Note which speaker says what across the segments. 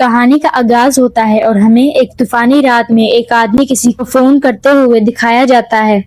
Speaker 1: کہانی کا آغاز ہوتا ہے اور ہمیں ایک طوفانی رات میں ایک آدمی کسی کو فون کرتے ہوئے دکھایا جاتا ہے۔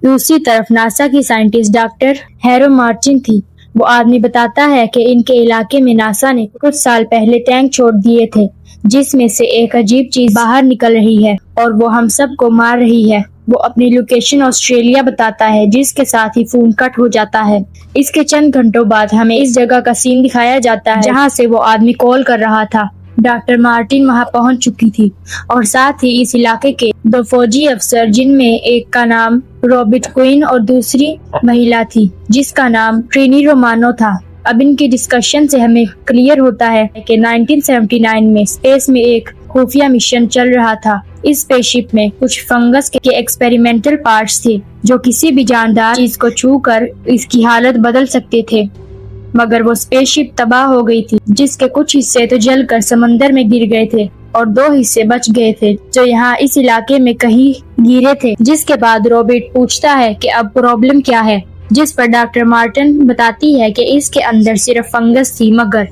Speaker 1: دوسری طرف ناسا کی سائنٹسٹ ڈاکٹر ہیرو مارٹن تھی۔ وہ آدمی بتاتا ہے کہ ان کے علاقے میں ناسا نے کچھ سال پہلے ٹینک چھوڑ دیے تھے جس میں سے ایک عجیب چیز باہر نکل رہی ہے اور وہ ہم سب کو مار رہی ہے۔ وہ اپنی لوکیشن آسٹریلیا بتاتا ہے جس کے ساتھ ہی فون کٹ ہو جاتا ہے۔ اس کے چند گھنٹوں بعد ہمیں اس جگہ کا سین دکھایا جاتا ہے جہاں سے وہ آدمی کال کر رہا تھا۔ ڈاکٹر مارٹن وہاں پہنچ چکی تھی اور ساتھ ہی اس علاقے کے 2 فوجی افسر جن میں ایک کا نام رابرٹ کوئن اور دوسری مہیلا تھی جس کا نام ٹرینی رومانو تھا۔ اب ان کی ڈسکشن سے ہمیں کلیئر ہوتا ہے کہ 1979 میں اسپیس میں ایک خفیہ مشن چل رہا تھا۔ اس اسپیس شپ میں کچھ فنگس کے ایکسپیریمنٹل پارٹس تھے جو کسی بھی جاندار چیز کو چھو کر اس کی حالت بدل سکتے تھے، مگر وہ اسپیس شپ تباہ ہو گئی تھی جس کے کچھ حصے تو جل کر سمندر میں گر گئے تھے اور 2 حصے بچ گئے تھے جو یہاں اس علاقے میں کہیں گرے تھے۔ جس کے بعد رابرٹ پوچھتا ہے کہ اب پرابلم کیا ہے، جس پر ڈاکٹر مارٹن بتاتی ہے کہ اس کے اندر صرف فنگس تھی، مگر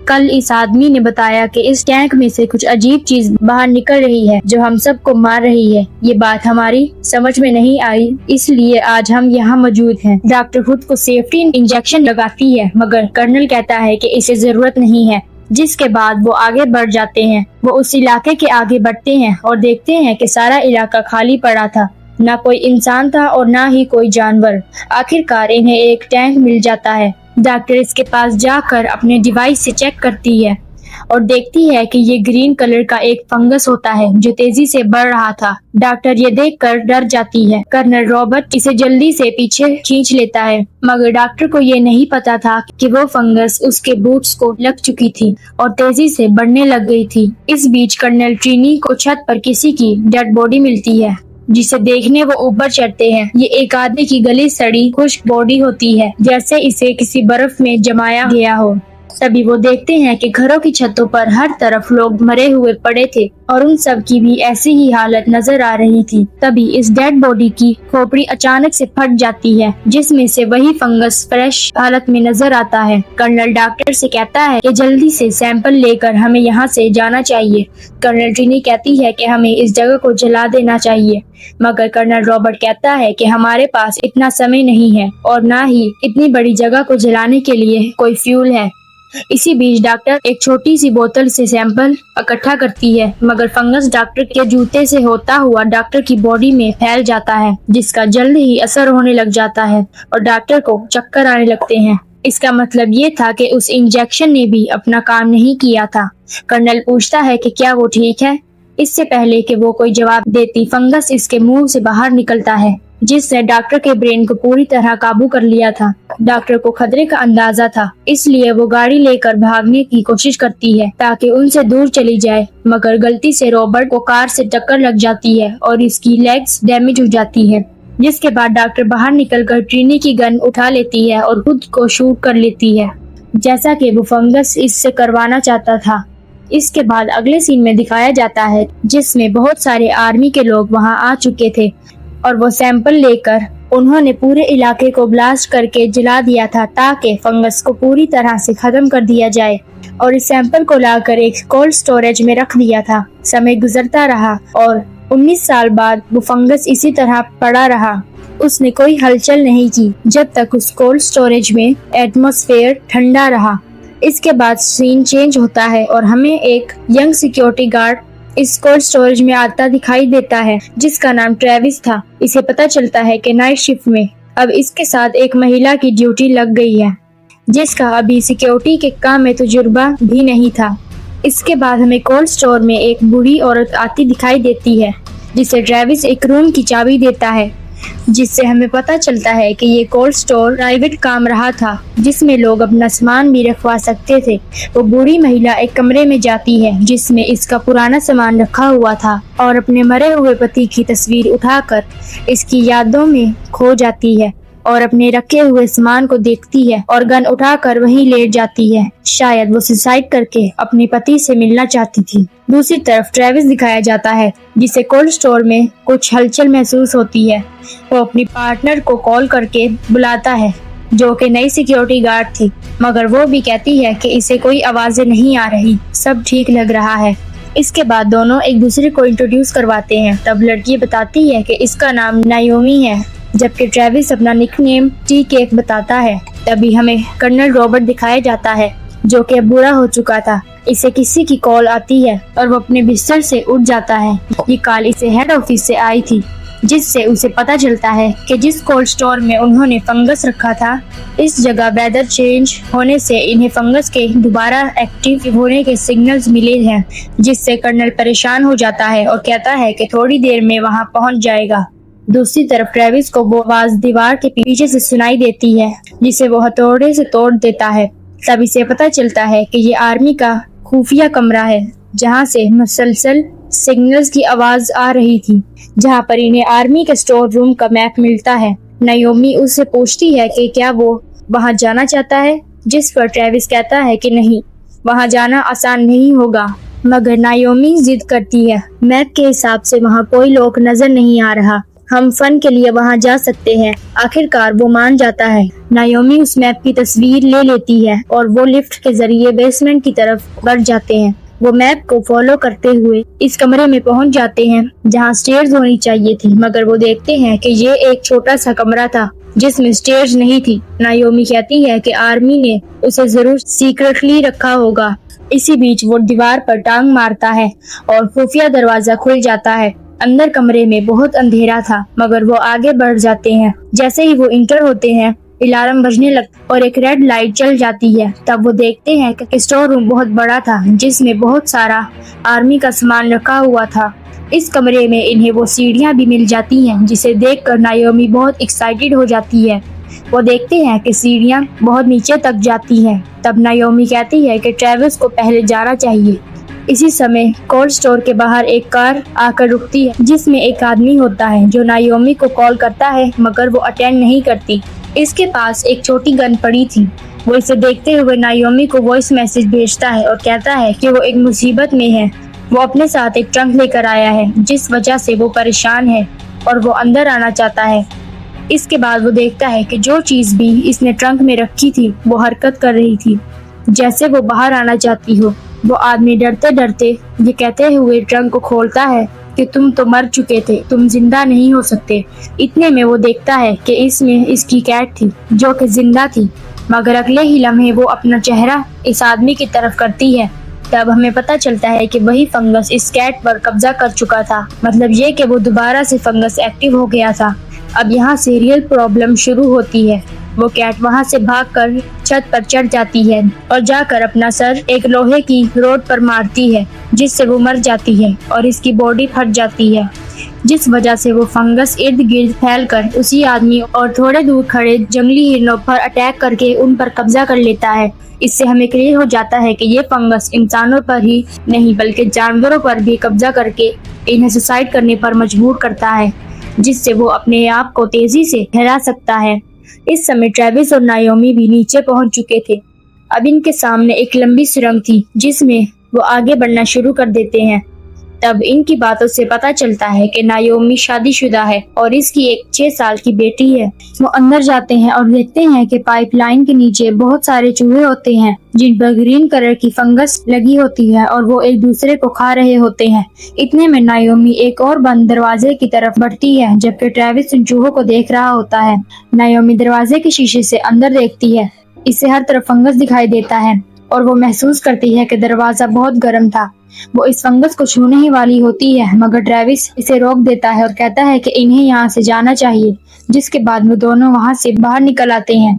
Speaker 1: کل اس آدمی نے بتایا کہ اس ٹینک میں سے کچھ عجیب چیز باہر نکل رہی ہے جو ہم سب کو مار رہی ہے۔ یہ بات ہماری سمجھ میں نہیں آئی، اس لیے آج ہم یہاں موجود ہیں۔ ڈاکٹر خود کو سیفٹی انجیکشن لگاتی ہے مگر کرنل کہتا ہے کہ اسے ضرورت نہیں ہے، جس کے بعد وہ آگے بڑھ جاتے ہیں۔ وہ اس علاقے کے آگے بڑھتے ہیں اور دیکھتے ہیں کہ سارا علاقہ خالی پڑا تھا، نہ کوئی انسان تھا اور نہ ہی کوئی جانور۔ آخر کار انہیں ایک ٹینک مل جاتا ہے۔ ڈاکٹر اس کے پاس جا کر اپنے ڈیوائس سے چیک کرتی ہے اور دیکھتی ہے کہ یہ گرین کلر کا ایک فنگس ہوتا ہے جو تیزی سے بڑھ رہا تھا۔ ڈاکٹر یہ دیکھ کر ڈر جاتی ہے۔ کرنل رابرٹ اسے جلدی سے پیچھے کھینچ لیتا ہے، مگر ڈاکٹر کو یہ نہیں پتا تھا کہ وہ فنگس اس کے بوٹس کو لگ چکی تھی اور تیزی سے بڑھنے لگ گئی تھی۔ اس بیچ کرنل ٹرینی کو چھت پر کسی کی ڈیڈ باڈی ملتی ہے جسے دیکھنے وہ اوپر چڑھتے ہیں۔ یہ ایک آدمی کی گلی سڑی خشک باڈی ہوتی ہے جیسے اسے کسی برف میں جمایا گیا ہو۔ تبھی وہ دیکھتے ہیں کہ گھروں کی چھتوں پر ہر طرف لوگ مرے ہوئے پڑے تھے اور ان سب کی بھی ایسی ہی حالت نظر آ رہی تھی۔ تبھی اس ڈیڈ باڈی کی کھوپڑی اچانک سے پھٹ جاتی ہے جس میں سے وہی فنگس فریش حالت میں نظر آتا ہے۔ کرنل ڈاکٹر سے کہتا ہے کہ جلدی سے سیمپل لے کر ہمیں یہاں سے جانا چاہیے۔ کرنل ٹرینی کہتی ہے کہ ہمیں اس جگہ کو جلا دینا چاہیے، مگر کرنل رابرٹ کہتا ہے کہ ہمارے پاس اتنا سمے نہیں ہے اور نہ ہی اتنی بڑی جگہ کو جلانے کے لیے کوئی فیول ہے۔ اسی بیچ ڈاکٹر ایک چھوٹی سی بوتل سے سیمپل اکٹھا کرتی ہے، مگر فنگس ڈاکٹر کے جوتے سے ہوتا ہوا ڈاکٹر کی باڈی میں پھیل جاتا ہے جس کا جلد ہی اثر ہونے لگ جاتا ہے اور ڈاکٹر کو چکر آنے لگتے ہیں۔ اس کا مطلب یہ تھا کہ اس انجیکشن نے بھی اپنا کام نہیں کیا تھا۔ کرنل پوچھتا ہے کہ کیا وہ ٹھیک ہے؟ اس سے پہلے کہ وہ کوئی جواب دیتی فنگس اس کے منہ سے باہر نکلتا ہے جس نے ڈاکٹر کے برین کو پوری طرح قابو کر لیا تھا۔ ڈاکٹر کو خطرے کا اندازہ تھا، اس لیے وہ گاڑی لے کر بھاگنے کی کوشش کرتی ہے تاکہ ان سے دور چلی جائے، مگر غلطی سے رابرٹ کو کار سے ٹکر لگ جاتی ہے اور اس کی لیگز ڈیمیج ہو جاتی ہے۔ جس کے بعد ڈاکٹر باہر نکل کر ٹرینی کی گن اٹھا لیتی ہے اور خود کو شوٹ کر لیتی ہے جیسا کہ وہ فنگس اس سے کروانا چاہتا تھا۔ اس کے بعد اگلے سین میں دکھایا جاتا ہے جس میں بہت سارے آرمی کے لوگ وہاں آ چکے تھے اور وہ سیمپل لے کر انہوں نے پورے علاقے کو بلاسٹ کر کے جلا دیا تھا تاکہ فنگس کو پوری طرح سے ختم کر دیا جائے، اور اس سیمپل کو لا کر ایک کولڈ سٹوریج میں رکھ دیا تھا۔ سمے گزرتا رہا اور 19 سال بعد وہ فنگس اسی طرح پڑا رہا۔ اس نے کوئی ہلچل نہیں کی جب تک اس کولڈ سٹوریج میں ایٹماسفیئر ٹھنڈا رہا۔ اس کے بعد سین چینج ہوتا ہے اور ہمیں ایک ینگ سیکیورٹی گارڈ اس کولڈ سٹوریج میں آتا دکھائی دیتا ہے جس کا نام ٹریوس تھا۔ اسے پتہ چلتا ہے کہ نائٹ شفٹ میں اب اس کے ساتھ ایک مہیلا کی ڈیوٹی لگ گئی ہے جس کا ابھی سیکیورٹی کے کام میں تجربہ بھی نہیں تھا۔ اس کے بعد ہمیں کولڈ سٹور میں ایک بوڑھی عورت آتی دکھائی دیتی ہے جسے ٹریوس ایک روم کی چابی دیتا ہے، جس سے ہمیں پتہ چلتا ہے کہ یہ کولڈ سٹور پرائیویٹ کام رہا تھا جس میں لوگ اپنا سامان بھی رکھوا سکتے تھے۔ وہ بوڑھی مہیلا ایک کمرے میں جاتی ہے جس میں اس کا پرانا سامان رکھا ہوا تھا اور اپنے مرے ہوئے پتی کی تصویر اٹھا کر اس کی یادوں میں کھو جاتی ہے اور اپنے رکھے ہوئے سامان کو دیکھتی ہے اور گن اٹھا کر وہیں لیٹ جاتی ہے۔ شاید وہ سوسائڈ کر کے اپنے پتی سے ملنا چاہتی تھی۔ دوسری طرف ٹریوس دکھایا جاتا ہے جسے کولڈ سٹور میں کچھ ہلچل محسوس ہوتی ہے۔ وہ اپنی پارٹنر کو کال کر کے بلاتا ہے جو کہ نئی سیکیورٹی گارڈ تھی، مگر وہ بھی کہتی ہے کہ اسے کوئی آوازیں نہیں آ رہی، سب ٹھیک لگ رہا ہے۔ اس کے بعد دونوں ایک دوسرے کو انٹروڈیوس کرواتے ہیں۔ تب لڑکی بتاتی ہے کہ اس کا نام نایومی ہے، جبکہ ٹریوس اپنا نک نیم ٹی کیک بتاتا ہے۔ تبھی ہمیں کرنل رابرٹ دکھایا جاتا ہے جو کہ بوڑھا ہو چکا تھا۔ اسے کسی کی کال آتی ہے اور وہ اپنے بستر سے اٹھ جاتا ہے۔ یہ کال اسے ہیڈ آفس سے آئی تھی، جس سے اسے پتہ چلتا ہے کہ جس کولڈ سٹور میں انہوں نے فنگس رکھا تھا، اس جگہ ویدر چینج ہونے سے انہیں فنگس کے دوبارہ ایکٹیو ہونے کے سگنلز ملے ہیں، جس سے کرنل پریشان ہو جاتا ہے اور کہتا ہے کہ تھوڑی دیر میں وہاں پہنچ جائے گا۔ دوسری طرف ٹریوس کو وہ آواز دیوار کے پیچھے سے سنائی دیتی ہے، جسے وہ ہتھوڑے سے توڑ دیتا ہے۔ تب اسے پتہ چلتا ہے کہ یہ آرمی کا خفیہ کمرہ ہے، جہاں سے مسلسل سگنلز کی آواز آ رہی تھی، جہاں پر انہیں آرمی کے سٹور روم کا میپ ملتا ہے۔ نایومی اس سے پوچھتی ہے کہ کیا وہ وہاں جانا چاہتا ہے، جس پر ٹریوس کہتا ہے کہ نہیں، وہاں جانا آسان نہیں ہوگا۔ مگر نایومی ضد کرتی ہے۔ میپ کے حساب سے وہاں کوئی لوگ نظر نہیں آ رہا، ہم فن کے لیے وہاں جا سکتے ہیں۔ آخر کار وہ مان جاتا ہے۔ نایومی اس میپ کی تصویر لے لیتی ہے اور وہ لفٹ کے ذریعے بیسمنٹ کی طرف بڑھ جاتے ہیں۔ وہ میپ کو فالو کرتے ہوئے اس کمرے میں پہنچ جاتے ہیں جہاں سٹیئرز ہونی چاہیے تھی، مگر وہ دیکھتے ہیں کہ یہ ایک چھوٹا سا کمرہ تھا جس میں سٹیئرز نہیں تھی۔ نایومی کہتی ہے کہ آرمی نے اسے ضرور سیکرٹلی رکھا ہوگا۔ اسی بیچ وہ دیوار پر ٹانگ مارتا ہے اور خفیہ دروازہ کھل جاتا ہے۔ اندر کمرے میں بہت اندھیرا تھا، مگر وہ آگے بڑھ جاتے ہیں۔ جیسے ہی وہ انٹر ہوتے ہیں، الارم بجنے لگتا اور ایک ریڈ لائٹ چل جاتی ہے۔ تب وہ دیکھتے ہیں کہ اسٹور روم بہت بڑا تھا، جس میں بہت سارا آرمی کا سامان رکھا ہوا تھا۔ اس کمرے میں انہیں وہ سیڑھیاں بھی مل جاتی ہیں، جسے دیکھ کر نایومی بہت ایکسائٹیڈ ہو جاتی ہے۔ وہ دیکھتے ہیں کہ سیڑھیاں بہت نیچے تک جاتی ہیں۔ تب نایومی کہتی ہے کہ ٹریوس کو پہلے جانا چاہیے۔ اسی سمے کولڈ سٹور کے باہر ایک کار آ کر رکتی ہے، جس میں ایک آدمی ہوتا ہے جو نایومی کو کال کرتا ہے، مگر وہ اٹینڈ نہیں کرتی۔ اس کے پاس ایک چھوٹی گن پڑی تھی۔ وہ اسے دیکھتے ہوئے نایومی کو وائس میسج بھیجتا ہے اور کہتا ہے کہ وہ ایک مصیبت میں ہے۔ وہ اپنے ساتھ ایک ٹرنک لے کر آیا ہے، جس وجہ سے وہ پریشان ہے اور وہ اندر آنا چاہتا ہے۔ اس کے بعد وہ دیکھتا ہے کہ جو چیز بھی اس نے ٹرنک میں رکھی تھی وہ حرکت کر رہی تھی، جیسے وہ باہر آنا چاہتی ہو۔ وہ آدمی ڈرتے ڈرتے یہ کہتے ہوئے ٹرنک کو کھولتا ہے کہ تم تو مر چکے تھے، تم زندہ نہیں ہو سکتے۔ اتنے میں وہ دیکھتا ہے کہ اس میں اس کی کیٹ تھی، جو کہ زندہ تھی، مگر اگلے ہی لمحے وہ اپنا چہرہ اس آدمی کی طرف کرتی ہے۔ تب ہمیں پتہ چلتا ہے کہ وہی فنگس اس کیٹ پر قبضہ کر چکا تھا، مطلب یہ کہ وہ دوبارہ سے فنگس ایکٹیو ہو گیا تھا۔ اب یہاں سے ریئل پرابلم شروع ہوتی ہے۔ وہ کیٹ وہاں سے بھاگ کر چھت پر چڑھ جاتی ہے اور جا کر اپنا سر ایک لوہے کی روڈ پر مارتی ہے، جس سے وہ مر جاتی ہے اور اس کی باڈی پھٹ جاتی ہے، جس وجہ سے وہ فنگس ارد گرد پھیل کر اسی آدمی اور تھوڑے دور کھڑے جنگلی ہرنوں پر اٹیک کر کے ان پر قبضہ کر لیتا ہے۔ اس سے ہمیں کلیئر ہو جاتا ہے کہ یہ فنگس انسانوں پر ہی نہیں بلکہ جانوروں پر بھی قبضہ کر کے انہیں سوسائڈ کرنے پر مجبور کرتا ہے، جس سے وہ اپنے آپ کو تیزی سے ہرا سکتا ہے۔ اس سمے ٹریوس اور نایومی بھی نیچے پہنچ چکے تھے۔ اب ان کے سامنے ایک لمبی سرنگ تھی، جس میں وہ آگے بڑھنا شروع کر دیتے ہیں۔ تب ان کی باتوں سے پتہ چلتا ہے کہ نایومی شادی شدہ ہے اور اس کی ایک 6 سال کی بیٹی ہے۔ وہ اندر جاتے ہیں اور دیکھتے ہیں کہ پائپ لائن کے نیچے بہت سارے چوہے ہوتے ہیں، جن پر گرین کلر کی فنگس لگی ہوتی ہے اور وہ ایک دوسرے کو کھا رہے ہوتے ہیں۔ اتنے میں نایومی ایک اور بند دروازے کی طرف بڑھتی ہے، جبکہ ٹریوس ان چوہوں کو دیکھ رہا ہوتا ہے۔ نایومی دروازے کے شیشے سے اندر دیکھتی ہے، اسے ہر طرف فنگس دکھائی دیتا ہے اور وہ محسوس کرتی ہے کہ دروازہ بہت گرم تھا۔ وہ اس فنگس کو چھونے ہی والی ہوتی ہے، مگر ٹریوس اسے روک دیتا ہے اور کہتا ہے کہ انہیں یہاں سے جانا چاہیے، جس کے بعد وہ دونوں وہاں سے باہر نکل آتے ہیں۔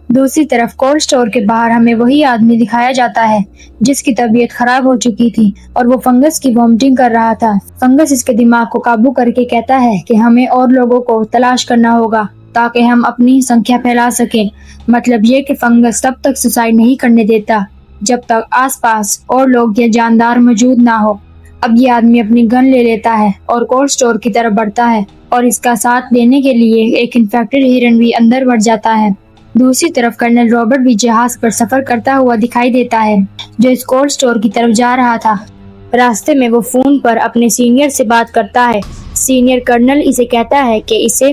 Speaker 1: دوسری طرف کولڈ سٹور کے باہر ہمیں وہی آدمی دکھایا جاتا ہے جس کی طبیعت خراب ہو چکی تھی اور وہ فنگس کی وامٹنگ کر رہا تھا۔ فنگس اس کے دماغ کو قابو کر کے کہتا ہے کہ ہمیں اور لوگوں کو تلاش کرنا ہوگا تاکہ ہم اپنی سنکھیا پھیلا سکیں، مطلب یہ کہ فنگس تب تک سوسائڈ نہیں کرنے دیتا جب تک آس پاس اور لوگ یا جاندار موجود نہ ہو۔ اب یہ آدمی اپنی گن لے لیتا ہے اور کولڈ سٹور کی طرف بڑھتا ہے اور اس کا ساتھ دینے کے لیے ایک انفیکٹڈ ہرن بھی اندر بڑھ جاتا ہے۔ دوسری طرف کرنل رابرٹ بھی جہاز پر سفر کرتا ہوا دکھائی دیتا ہے، جو اس کولڈ سٹور کی طرف جا رہا تھا۔ راستے میں وہ فون پر اپنے سینئر سے بات کرتا ہے۔ سینئر کرنل اسے کہتا ہے کہ اسے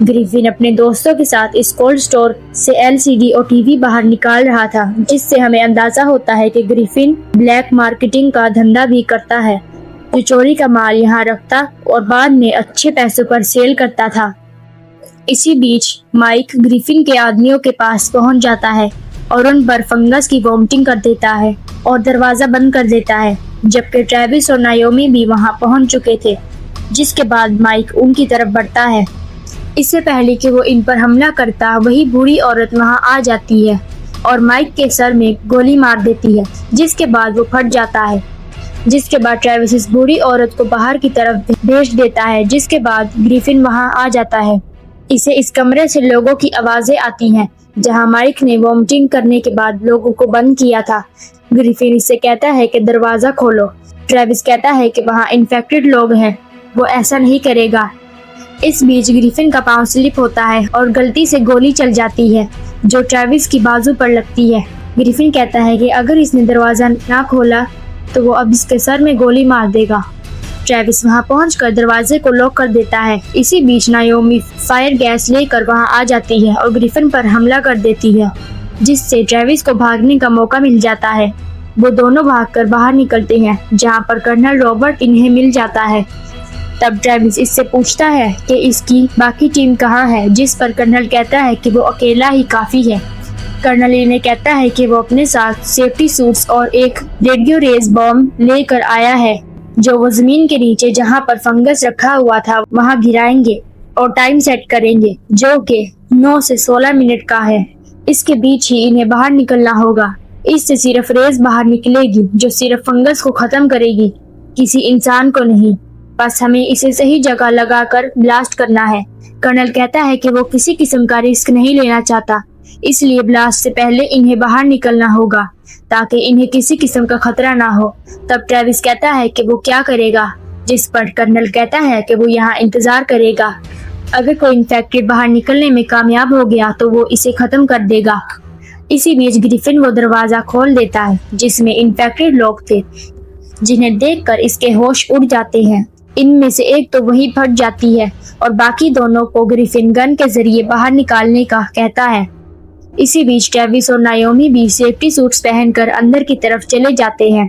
Speaker 1: گریفن اپنے دوستوں کے ساتھ اس کولڈ سٹور سے LCD اور ٹی وی باہر نکال رہا تھا، جس سے ہمیں اندازہ ہوتا ہے کہ گریفن بلیک مارکیٹنگ کا دھندا بھی کرتا ہے، جو چوری کا مال یہاں رکھتا اور بعد میں اچھے پیسوں پر سیل کرتا تھا۔ اسی بیچ مائک گریفن کے آدمیوں کے پاس پہنچ جاتا ہے اور ان پر فنگس کی وومٹنگ کر دیتا ہے اور دروازہ بند کر دیتا ہے، جبکہ ٹریوس اور نایومی بھی وہاں پہنچ چکے تھے، جس کے بعد مائک ان کی طرف بڑھتا ہے۔ اس سے پہلے کہ وہ ان پر حملہ کرتا، وہی بوڑھی عورت وہاں آ جاتی ہے اور مائک کے سر میں گولی مار دیتی ہے، جس کے بعد وہ پھٹ جاتا ہے، جس کے بعد ٹریوس اس بوڑھی عورت کو باہر کی طرف بھیج دیتا ہے، جس کے بعد گریفن وہاں آ جاتا ہے۔ اسے اس کمرے سے لوگوں کی آوازیں آتی ہیں جہاں مائک نے وومٹنگ کرنے کے بعد لوگوں کو بند کیا تھا۔ گریفن اس سے کہتا ہے کہ دروازہ کھولو۔ ٹریوس کہتا ہے کہ وہاں انفیکٹڈ لوگ ہیں، وہ ایسا نہیں کرے گا۔ اس بیچ گریفن کا پاؤں سلپ ہوتا ہے اور غلطی سے گولی چل جاتی ہے جو ٹریوس کی بازو پر لگتی ہے۔ گریفن کہتا ہے کہ اگر اس نے دروازہ نہ کھولا تو وہ اب اس کے سر میں گولی مار دے گا۔ ٹریوس وہاں پہنچ کر دروازے کو لاک کر دیتا ہے۔ اسی بیچ نایومی فائر گیس لے کر وہاں آ جاتی ہے اور گریفن پر حملہ کر دیتی ہے، جس سے ٹریوس کو بھاگنے کا موقع مل جاتا ہے۔ وہ دونوں بھاگ کر باہر نکلتے ہیں جہاں پر کرنل رابرٹ انہیں مل جاتا ہے۔ تب ٹریوس اس سے پوچھتا ہے کہ اس کی باقی ٹیم کہاں ہے، جس پر کرنل کہتا ہے کہ وہ اکیلا ہی کافی ہے۔ کرنل انہیں کہتا ہے کہ وہ اپنے ساتھ سیفٹی سوٹس اور ایک ریڈیو ریز بم لے کر آیا ہے جو وہ زمین کے نیچے جہاں پر فنگس رکھا ہوا تھا وہاں گرائیں گے اور ٹائم سیٹ کریں گے جو کہ 9 سے 16 منٹ کا ہے۔ اس کے بیچ ہی انہیں باہر نکلنا ہوگا۔ اس سے صرف ریز باہر نکلے گی جو صرف فنگس کو ختم کرے گی، کسی انسان کو نہیں۔ بس ہمیں اسے صحیح جگہ لگا کر بلاسٹ کرنا ہے۔ کرنل کہتا ہے کہ وہ کسی قسم کا رسک نہیں لینا چاہتا، اس لیے بلاسٹ سے پہلے انہیں باہر نکلنا ہوگا تاکہ انہیں کسی قسم کا خطرہ نہ ہو۔ تب ٹریوس کہتا ہے کہ وہ کیا کرے گا، جس پر کرنل کہتا ہے کہ وہ یہاں انتظار کرے گا۔ اگر کوئی انفیکٹڈ باہر نکلنے میں کامیاب ہو گیا تو وہ اسے ختم کر دے گا۔ اسی بیچ گریفن وہ دروازہ کھول دیتا ہے جس میں انفیکٹڈ لوگ تھے، جنہیں دیکھ کر اس کے ہوش اڑ جاتے ہیں۔ ان میں سے ایک تو وہی پھٹ جاتی ہے اور باقی دونوں کو گریفن گن کے ذریعے باہر نکالنے کا کہتا ہے۔ اسی بیچ ٹریوس اور نایومی بھی سیفٹی سوٹس پہن کر اندر کی طرف چلے جاتے ہیں،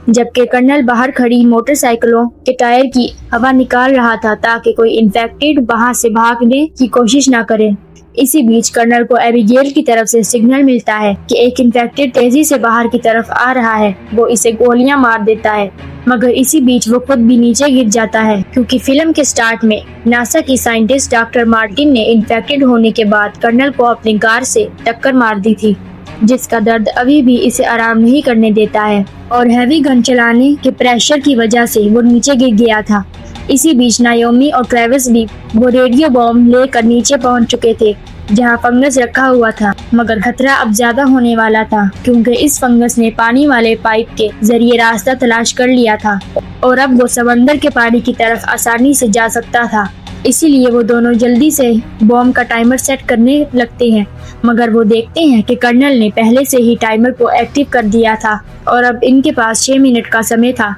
Speaker 1: جبکہ کرنل باہر کھڑی موٹر سائیکلوں کے ٹائر کی ہوا نکال رہا تھا تاکہ کوئی انفیکٹڈ وہاں سے بھاگنے کی کوشش نہ کرے۔ اسی بیچ کرنل کو ایبیگیل کی طرف سے سگنل ملتا ہے کہ ایک انفیکٹڈ تیزی سے باہر کی طرف آ رہا ہے۔ وہ اسے گولیاں مار دیتا ہے، مگر اسی بیچ وہ خود بھی نیچے گر جاتا ہے کیونکہ فلم کے سٹارٹ میں ناسا کی سائنٹسٹ ڈاکٹر مارٹن نے انفیکٹڈ ہونے کے بعد کرنل کو اپنی کار سے ٹکر مار دی تھی، جس کا درد ابھی بھی اسے آرام نہیں کرنے دیتا ہے اور ہیوی گن چلانے کے پریشر کی وجہ سے وہ نیچے گر گیا تھا۔ اسی بیچ نایومی اور ٹریوس بھی وہ ریڈیو بم لے کر نیچے پہنچ چکے تھے جہاں فنگس رکھا ہوا تھا، مگر خطرہ اب زیادہ ہونے والا تھا کیونکہ اس فنگس نے پانی والے پائپ کے ذریعے راستہ تلاش کر لیا تھا اور اب وہ سمندر کے پانی کی طرف آسانی سے جا سکتا تھا۔ اسی لیے وہ دونوں جلدی سے بم کا ٹائمر سیٹ کرنے لگتے ہیں، مگر وہ دیکھتے ہیں کہ کرنل نے پہلے سے ہی ٹائمر کو ایکٹیو کر دیا تھا اور اب ان کے پاس 6 منٹ کا سمے تھا۔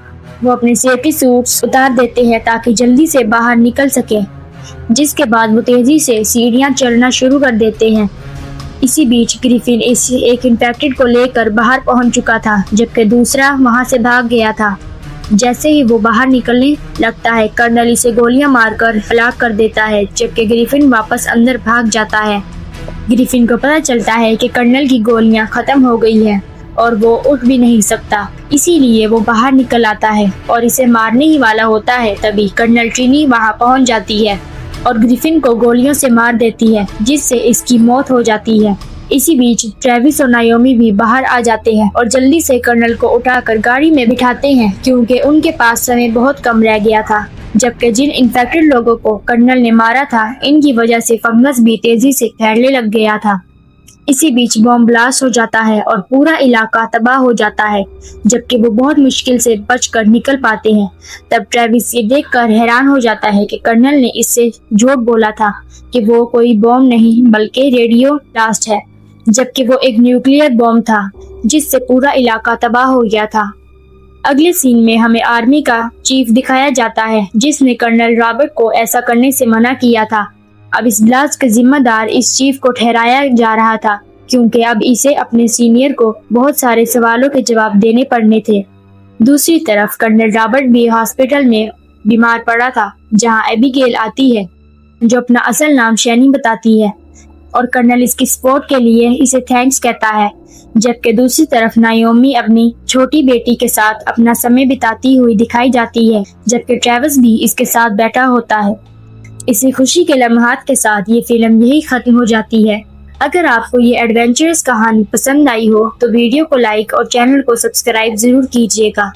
Speaker 1: وہ اپنے سیفٹی سوٹس اتار دیتے ہیں تاکہ جلدی سے باہر نکل سکیں، جس کے بعد وہ تیزی سے سیڑھیاں چڑھنا شروع کر دیتے ہیں۔ اسی بیچ گریفن ایک انفیکٹڈ کو لے کر باہر پہنچ چکا تھا جبکہ دوسرا وہاں سے بھاگ گیا تھا۔ جیسے ہی وہ باہر نکلنے لگتا ہے کرنل اسے گولیاں مار کر ہلاک کر دیتا ہے، جبکہ گریفن واپس اندر بھاگ جاتا ہے۔ گریفن کو پتہ چلتا ہے کہ کرنل کی گولیاں ختم ہو گئی ہیں اور وہ اٹھ بھی نہیں سکتا، اسی لیے وہ باہر نکل آتا ہے اور اسے مارنے ہی والا ہوتا ہے۔ تبھی کرنل ٹرینی وہاں پہنچ جاتی ہے اور گریفن کو گولیوں سے مار دیتی ہے، جس سے اس کی موت ہو جاتی ہے۔ اسی بیچ ٹریوس اور نایومی بھی باہر آ جاتے ہیں اور جلدی سے کرنل کو اٹھا کر گاڑی میں بٹھاتے ہیں کیونکہ ان کے پاس سمے بہت کم رہ گیا تھا، جبکہ جن انفیکٹڈ لوگوں کو کرنل نے مارا تھا ان کی وجہ سے فنگس بھی تیزی سے پھیلنے لگ گیا تھا۔ اسی بیچ بم بلاسٹ ہو جاتا ہے اور پورا علاقہ تباہ ہو جاتا ہے، جبکہ وہ بہت مشکل سے بچ کر نکل پاتے ہیں۔ تب ٹریوس یہ دیکھ کر حیران ہو جاتا ہے کہ کرنل نے اس سے جھوٹ بولا تھا کہ وہ کوئی بم نہیں بلکہ ریڈیو بلاسٹ ہے، جبکہ وہ ایک نیوکلیئر بم تھا جس سے پورا علاقہ تباہ ہو گیا تھا۔ اگلے سین میں ہمیں آرمی کا چیف دکھایا جاتا ہے جس نے کرنل رابرٹ کو ایسا کرنے سے منع کیا تھا، اب اس بلاسٹ کا ذمہ دار اس چیف کو ٹھہرایا جا رہا تھا، کیونکہ اب اسے اپنے سینئر کو بہت سارے سوالوں کے جواب دینے پڑنے تھے۔ دوسری طرف کرنل رابرٹ بھی ہاسپٹل میں بیمار پڑا تھا، جہاں ایبیگیل آتی ہے جو اپنا اصل نام شینی بتاتی ہے، اور کرنل اس کی سپورٹ کے لیے اسے تھینکس کہتا ہے، جبکہ دوسری طرف نایومی اپنی چھوٹی بیٹی کے ساتھ اپنا سمے بتاتی ہوئی دکھائی جاتی ہے، جبکہ ٹریوس بھی اس کے ساتھ بیٹھا ہوتا ہے۔ اسی خوشی کے لمحات کے ساتھ یہ فلم یہی ختم ہو جاتی ہے۔ اگر آپ کو یہ ایڈونچرس کہانی پسند آئی ہو تو ویڈیو کو لائک اور چینل کو سبسکرائب ضرور کیجیے گا۔